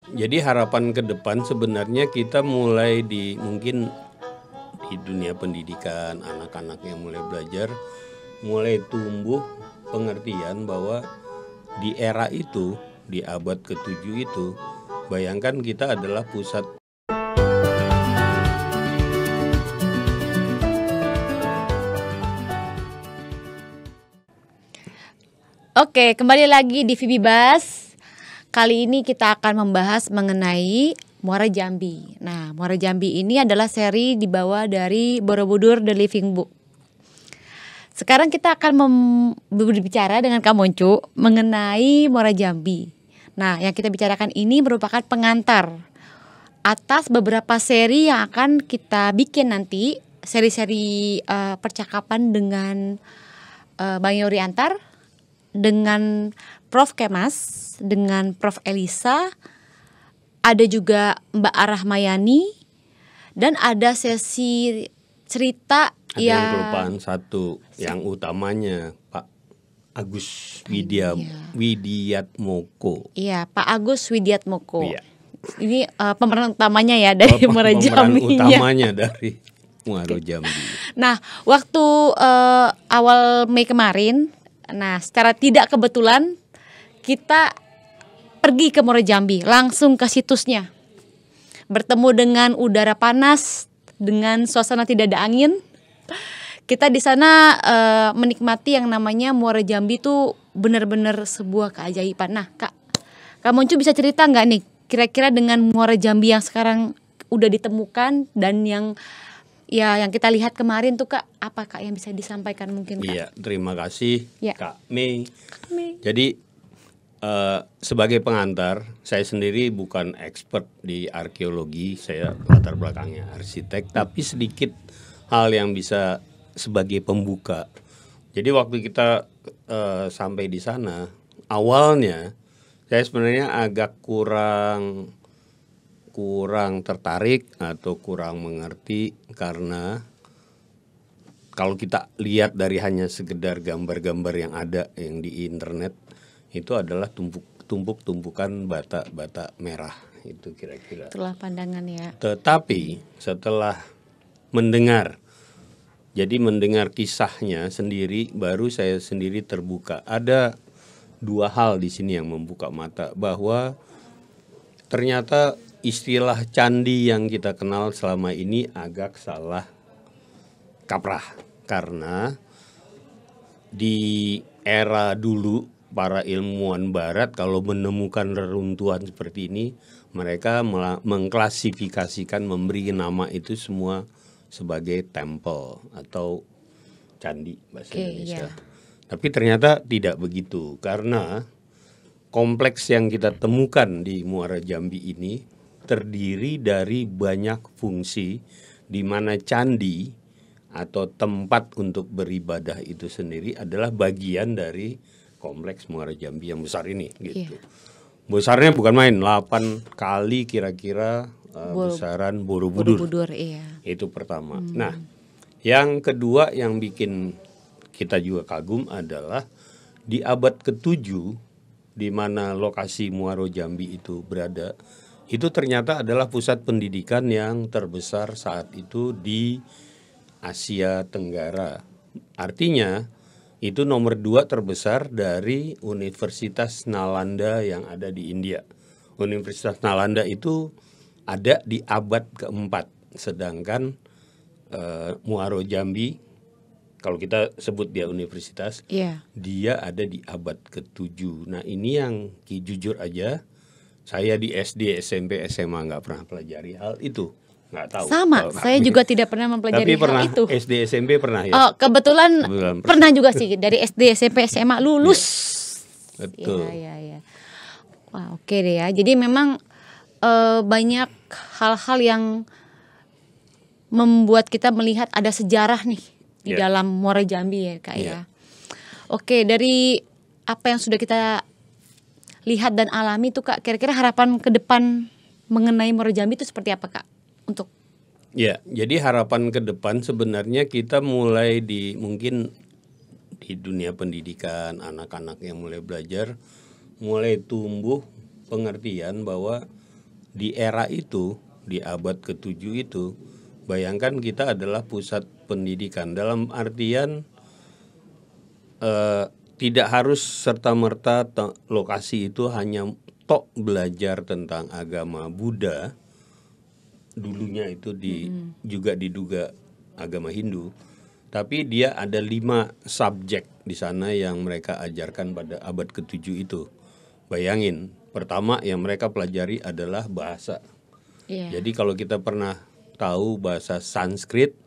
Jadi harapan ke depan sebenarnya kita mulai mungkin di dunia pendidikan, anak-anak yang mulai belajar, mulai tumbuh pengertian bahwa di era itu, di abad ke-7 itu, bayangkan kita adalah pusat. Oke, kembali lagi di Vibibas. Kali ini kita akan membahas mengenai Muara Jambi. Nah, Muara Jambi ini adalah seri dibawa dari Borobudur The Living Book. Sekarang kita akan berbicara dengan Kak Moncu mengenai Muara Jambi. Nah, yang kita bicarakan ini merupakan pengantar atas beberapa seri yang akan kita bikin nanti. Seri-seri percakapan dengan Bang Yori Antar, dengan Prof Kemas, dengan Prof Elisa, ada juga Mbak Arahmayani, dan ada sesi cerita Ada yang kelupaan satu, yang utamanya Pak Agus Widiatmoko. Iya, Pak Agus Widiatmoko. Iya. Ini pemeran utamanya ya dari Muara Jambi. Pemeran utamanya dari Muara Jambi. Nah, waktu awal Mei kemarin, nah secara tidak kebetulan kita pergi ke Muara Jambi, langsung ke situsnya. Bertemu dengan udara panas, dengan suasana tidak ada angin. Kita di sana menikmati yang namanya Muara Jambi itu benar-benar sebuah keajaiban. Nah, Kak Moncu bisa cerita nggak nih, kira-kira dengan Muara Jambi yang sekarang udah ditemukan dan yang kita lihat kemarin tuh Kak, apa Kak yang bisa disampaikan mungkin Kak? Iya, terima kasih Ya. Kak Mei. Jadi sebagai pengantar, saya sendiri bukan expert di arkeologi, saya latar belakangnya arsitek, tapi sedikit hal yang bisa sebagai pembuka. Jadi waktu kita sampai di sana, awalnya saya sebenarnya agak kurang tertarik atau kurang mengerti, karena kalau kita lihat dari hanya sekedar gambar-gambar yang ada yang di internet, itu adalah tumpukan bata merah, itu kira-kira. Itulah pandangan ya. Tetapi setelah mendengar kisahnya sendiri, baru saya sendiri terbuka. Ada dua hal di sini yang membuka mata, bahwa ternyata istilah candi yang kita kenal selama ini agak salah kaprah. Karena di era dulu para ilmuwan barat kalau menemukan reruntuhan seperti ini, mereka mengklasifikasikan, memberi nama itu semua sebagai temple atau candi bahasa Indonesia. Tapi ternyata tidak begitu, karena kompleks yang kita temukan di Muara Jambi ini terdiri dari banyak fungsi, di mana candi atau tempat untuk beribadah itu sendiri adalah bagian dari kompleks Muara Jambi yang besar ini gitu. Besarnya bukan main, 8 kali kira-kira besaran Borobudur. Iya. Itu pertama. Nah, yang kedua yang bikin kita juga kagum adalah di abad ke-7, di mana lokasi Muara Jambi itu berada, itu ternyata adalah pusat pendidikan yang terbesar saat itu di Asia Tenggara. Artinya itu nomor 2 terbesar dari Universitas Nalanda yang ada di India. Universitas Nalanda itu ada di abad ke-4, sedangkan Muara Jambi, kalau kita sebut dia universitas, dia ada di abad ke-7. Nah, ini yang jujur aja, saya di SD, SMP, SMA nggak pernah pelajari hal itu, nggak tahu. Sama, saya juga tidak pernah mempelajari hal itu. Tapi SD, SMP pernah ya? Oh, kebetulan pernah juga sih, dari SD, SMP, SMA lulus. Betul. Iya. Wah, oke deh ya. Jadi memang banyak hal-hal yang membuat kita melihat ada sejarah nih di dalam Muara Jambi ya Kak ya. Oke, dari apa yang sudah kita lihat dan alami tuh Kak, kira-kira harapan ke depan mengenai Muara Jambi itu seperti apa Kak? Jadi harapan ke depan sebenarnya kita mulai mungkin di dunia pendidikan, anak-anak yang mulai belajar, mulai tumbuh pengertian bahwa di era itu, di abad ke-7 itu, bayangkan kita adalah pusat pendidikan. Dalam artian tidak harus serta-merta lokasi itu hanya tok belajar tentang agama Buddha. Dulunya itu juga diduga agama Hindu. Tapi dia ada 5 subjek di sana yang mereka ajarkan pada abad ke-7 itu. Bayangin, pertama yang mereka pelajari adalah bahasa. Jadi kalau kita pernah tahu bahasa Sanskrit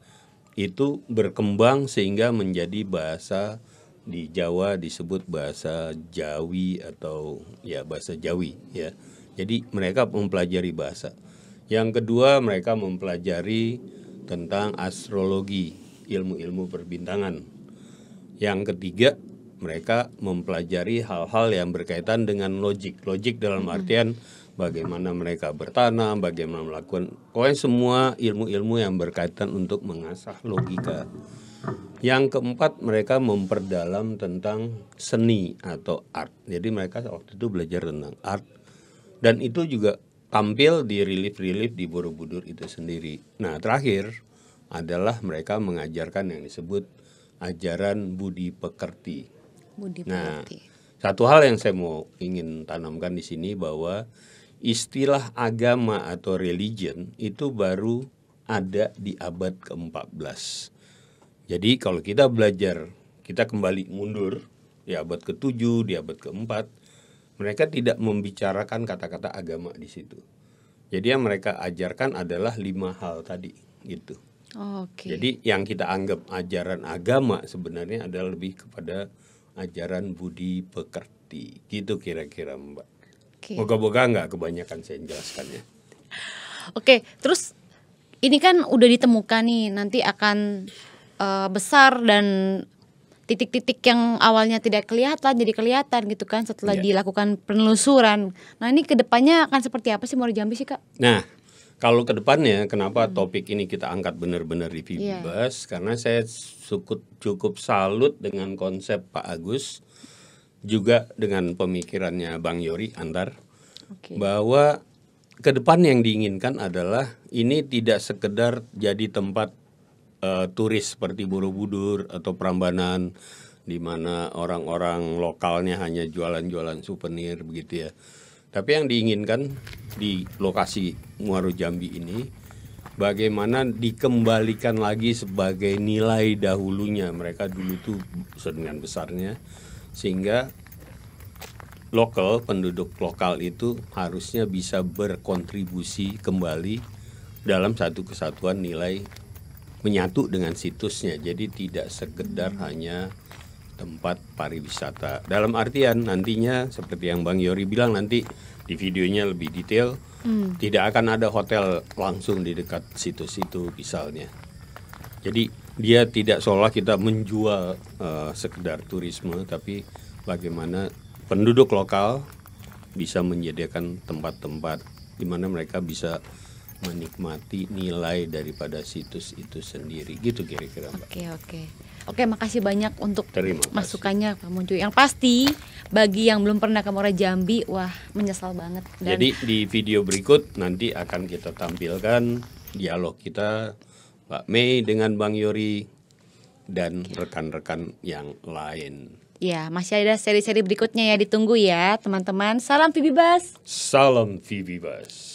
itu berkembang sehingga menjadi bahasa di Jawa disebut bahasa Jawi atau ya bahasa Jawi ya. Jadi mereka mempelajari bahasa. Yang kedua mereka mempelajari tentang astrologi, ilmu-ilmu perbintangan. Yang ketiga mereka mempelajari hal-hal yang berkaitan dengan logik. Logik dalam artian bagaimana mereka bertanam, bagaimana melakukan, pokoknya semua ilmu-ilmu yang berkaitan untuk mengasah logika. Yang keempat mereka memperdalam tentang seni atau art. Jadi mereka waktu itu belajar tentang art. Dan itu juga tampil di relief-relief di Borobudur itu sendiri. Nah terakhir adalah mereka mengajarkan yang disebut ajaran budi pekerti. Nah, satu hal yang saya ingin tanamkan di sini bahwa istilah agama atau religion itu baru ada di abad ke-14. Jadi kalau kita belajar, kita kembali mundur di abad ke-7, di abad ke-4, mereka tidak membicarakan kata-kata agama di situ. Jadi yang mereka ajarkan adalah 5 hal tadi gitu. Jadi yang kita anggap ajaran agama sebenarnya adalah lebih kepada ajaran budi pekerti, gitu kira-kira Mbak. Moga-moga nggak kebanyakan saya jelaskannya. Terus ini kan udah ditemukan nih, nanti akan besar dan titik-titik yang awalnya tidak kelihatan jadi kelihatan gitu kan setelah dilakukan penelusuran. Nah ini kedepannya akan seperti apa sih Muara Jambi sih Kak? Nah kalau kedepannya kenapa topik ini kita angkat benar-benar di Vibibas, karena saya cukup salut dengan konsep Pak Agus, juga dengan pemikirannya Bang Yori Antar, bahwa ke depan yang diinginkan adalah ini tidak sekedar jadi tempat turis seperti Borobudur atau Prambanan, di mana orang-orang lokalnya hanya jualan-jualan souvenir begitu ya. Tapi yang diinginkan di lokasi Muaro Jambi ini bagaimana dikembalikan lagi sebagai nilai dahulunya. Mereka dulu tuh dengan besarnya, sehingga penduduk lokal itu harusnya bisa berkontribusi kembali dalam satu kesatuan nilai, menyatu dengan situsnya. Jadi tidak sekedar hanya tempat pariwisata. Dalam artian nantinya seperti yang Bang Yori bilang, nanti di videonya lebih detail, tidak akan ada hotel langsung di dekat situs itu misalnya. Jadi dia tidak seolah kita menjual sekedar turisme, tapi bagaimana penduduk lokal bisa menyediakan tempat-tempat di mana mereka bisa menikmati nilai daripada situs itu sendiri, gitu kira-kira Mbak. Oke, makasih banyak untuk masukannya Pak Muncu. Yang pasti bagi yang belum pernah ke Muara Jambi, wah menyesal banget. Jadi di video berikut nanti akan kita tampilkan dialog kita Mbak Mei dengan Bang Yori dan rekan-rekan yang lain. Ya, masih ada seri-seri berikutnya ya, ditunggu ya teman-teman. Salam Vibibas. Salam Vibibas.